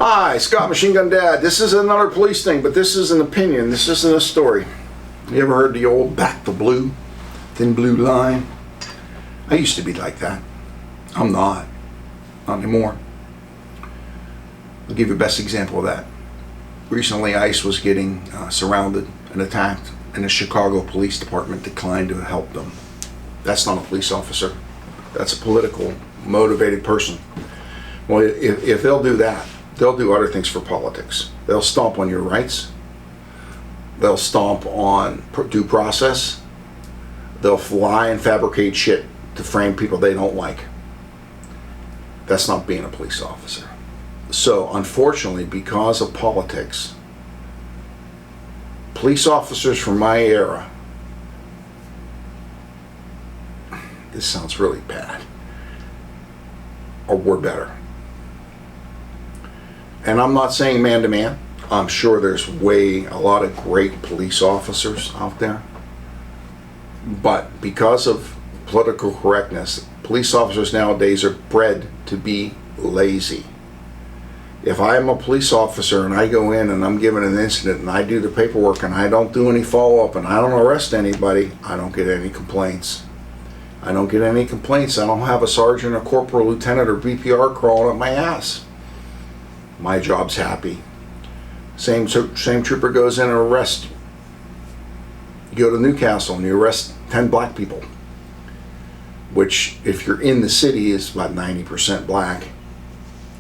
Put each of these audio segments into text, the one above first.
Hi, Scott Machine Gun Dad. This is another police thing, but this is an opinion. This isn't a story. You ever heard the old back the blue, thin blue line? I used to be like that. I'm not anymore. I'll give you the best example of that. Recently, ICE was getting surrounded and attacked, and the Chicago Police Department declined to help them. That's not a police officer. That's a political, motivated person. Well, if they'll do that, they'll do other things for politics. They'll stomp on your rights. They'll stomp on due process. They'll lie and fabricate shit to frame people they don't like. That's not being a police officer. So, unfortunately, because of politics, police officers from my era, this sounds really bad, or were better. And I'm not saying man to man. I'm sure there's a lot of great police officers out there. But because of political correctness, police officers nowadays are bred to be lazy. If I'm a police officer and I go in and I'm given an incident and I do the paperwork and I don't do any follow-up and I don't arrest anybody, I don't get any complaints. I don't get any complaints. I don't have a sergeant, a corporal, lieutenant, or BPR crawling up my ass. My job's happy. Same trooper goes in and arrests. You go to Newcastle and you arrest 10 black people, which if you're in the city is about 90% black.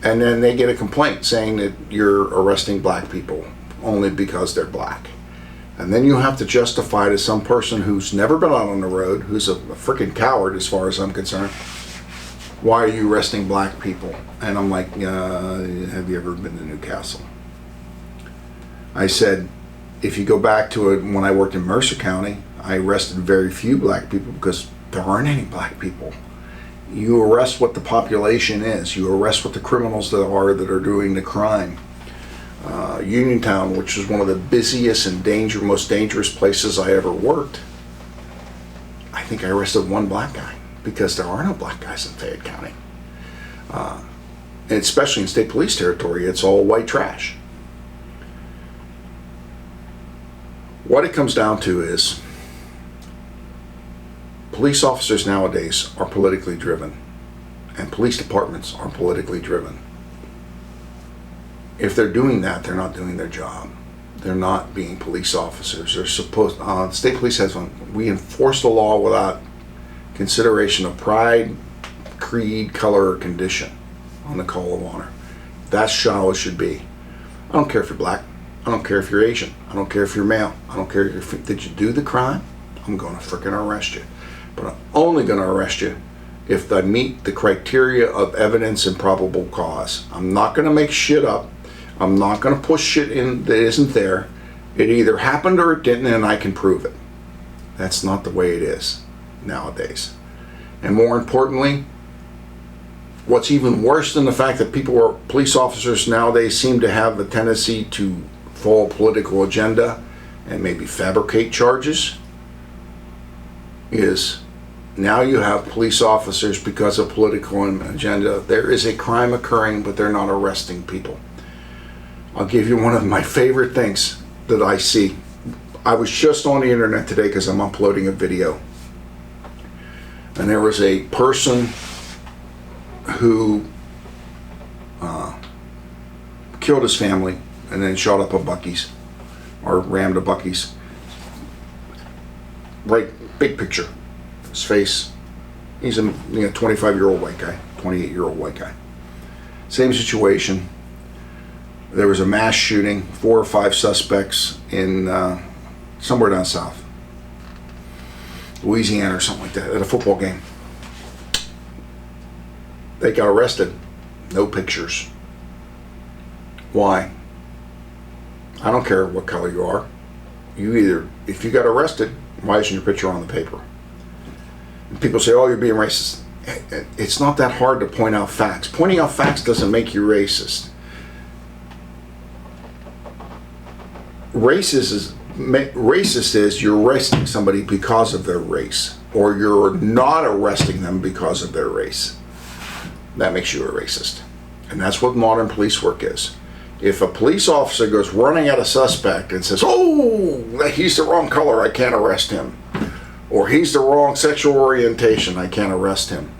And then they get a complaint saying that you're arresting black people only because they're black. And then you have to justify to some person who's never been out on the road, who's a freaking coward as far as I'm concerned, why are you arresting black people? And I'm like, have you ever been to Newcastle? I said, if you go back to it when I worked in Mercer County, I arrested very few black people because there aren't any black people. You arrest what the population is. You arrest what the criminals that are doing the crime. Uniontown, which is one of the busiest and most dangerous places I ever worked, I think I arrested one black guy because there are no black guys in Fayette County. And especially in state police territory, it's all white trash. What it comes down to is police officers nowadays are politically driven, and police departments are politically driven. If they're doing that, they're not doing their job. They're not being police officers. They're supposed. State police has one. We enforce the law without consideration of pride, creed, color, or condition on the call of honor. That's how it should be. I don't care if you're black. I don't care if you're Asian. I don't care if you're male. I don't care if did you do the crime. I'm going to frickin' arrest you. But I'm only going to arrest you if I meet the criteria of evidence and probable cause. I'm not going to make shit up. I'm not going to push shit in that isn't there. It either happened or it didn't, and I can prove it. That's not the way it is nowadays. And more importantly, what's even worse than the fact that police officers nowadays seem to have a tendency to follow a political agenda and maybe fabricate charges, is now you have police officers because of political agenda. There is a crime occurring, but they're not arresting people. I'll give you one of my favorite things that I see. I was just on the internet today because I'm uploading a video. And there was a person who killed his family and then shot up a Buc-ee's, or rammed a Buc-ee's. Right, big picture. His face. He's a 25-year-old white guy, 28-year-old white guy. Same situation. There was a mass shooting, 4 or 5 suspects in somewhere down south, Louisiana or something like that, at a football game. They got arrested. No pictures. Why? I don't care what color you are. If you got arrested, why isn't your picture on the paper? And people say, oh, you're being racist. It's not that hard to point out facts. Pointing out facts doesn't make you racist. Racist is you're arresting somebody because of their race, or you're not arresting them because of their race. That makes you a racist. And that's what modern police work is. If a police officer goes running at a suspect and says, "Oh, he's the wrong color, I can't arrest him," or "He's the wrong sexual orientation, I can't arrest him,"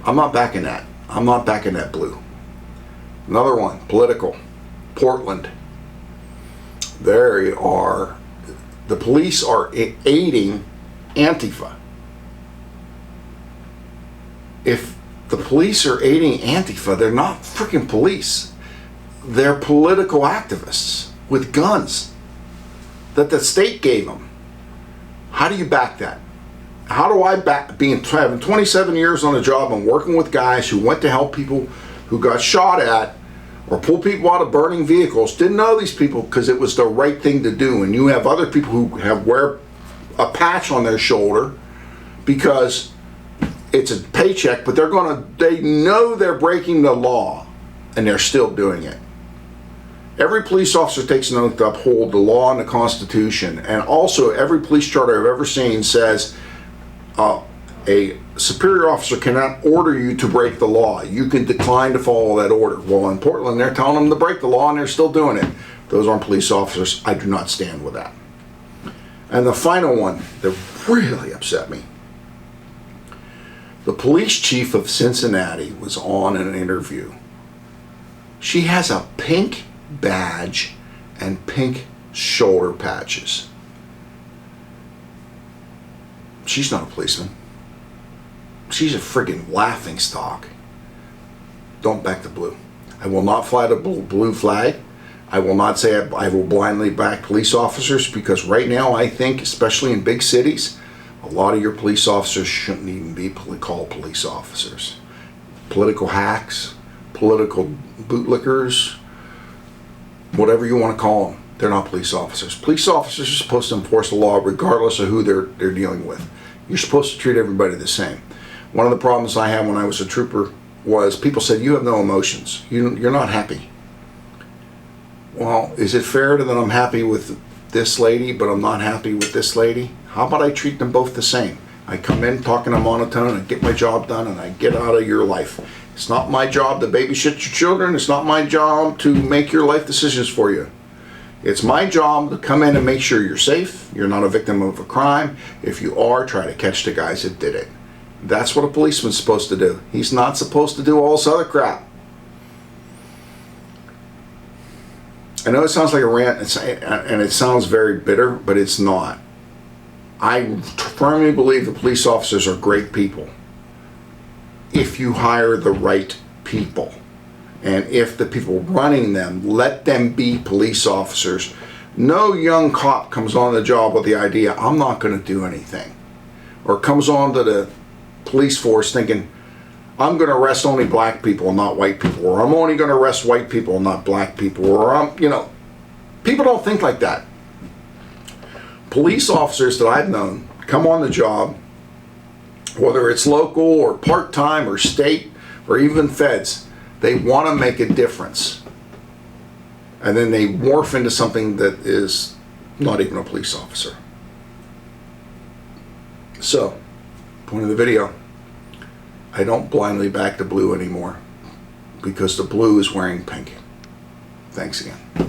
I'm not backing that. I'm not backing that blue. Another one, political. Portland. The police are aiding Antifa. If the police are aiding Antifa, they're not freaking police. They're political activists with guns that the state gave them. How do you back that? How do I back, having 27 years on the job and working with guys who went to help people who got shot at or pull people out of burning vehicles, didn't know these people because it was the right thing to do, and you have other people who wear a patch on their shoulder because it's a paycheck, but they know they're breaking the law and they're still doing it. Every police officer takes an oath to uphold the law and the Constitution, and also every police charter I've ever seen says a superior officer cannot order you to break the law. You can decline to follow that order. Well, in Portland, they're telling them to break the law and they're still doing it. Those aren't police officers. I do not stand with that. And the final one that really upset me, the police chief of Cincinnati was on an interview. She has a pink badge and pink shoulder patches. She's not a policeman. She's a friggin' laughing stock. Don't back the blue. I will not fly the blue flag. I will not say I will blindly back police officers, because right now I think, especially in big cities, a lot of your police officers shouldn't even be called police officers. Political hacks, political bootlickers, whatever you want to call them, they're not police officers. Police officers are supposed to enforce the law regardless of who they're dealing with. You're supposed to treat everybody the same. One of the problems I had when I was a trooper was people said, "You have no emotions. You're not happy." Well, is it fair that I'm happy with this lady, but I'm not happy with this lady? How about I treat them both the same? I come in talking a monotone and get my job done, and I get out of your life. It's not my job to babysit your children. It's not my job to make your life decisions for you. It's my job to come in and make sure you're safe, you're not a victim of a crime. If you are, try to catch the guys that did it. That's what a policeman's supposed to do. He's not supposed to do all this other crap. I know it sounds like a rant, and it sounds very bitter, but it's not. I firmly believe the police officers are great people if you hire the right people. And if the people running them, let them be police officers. No young cop comes on the job with the idea, "I'm not going to do anything." Or comes on to the police force thinking, "I'm going to arrest only black people and not white people." Or "I'm only going to arrest white people and not black people." Or people don't think like that. Police officers that I've known come on the job, whether it's local or part-time or state or even feds, they want to make a difference. And then they morph into something that is not even a police officer. So, point of the video, I don't blindly back the blue anymore because the blue is wearing pink. Thanks again.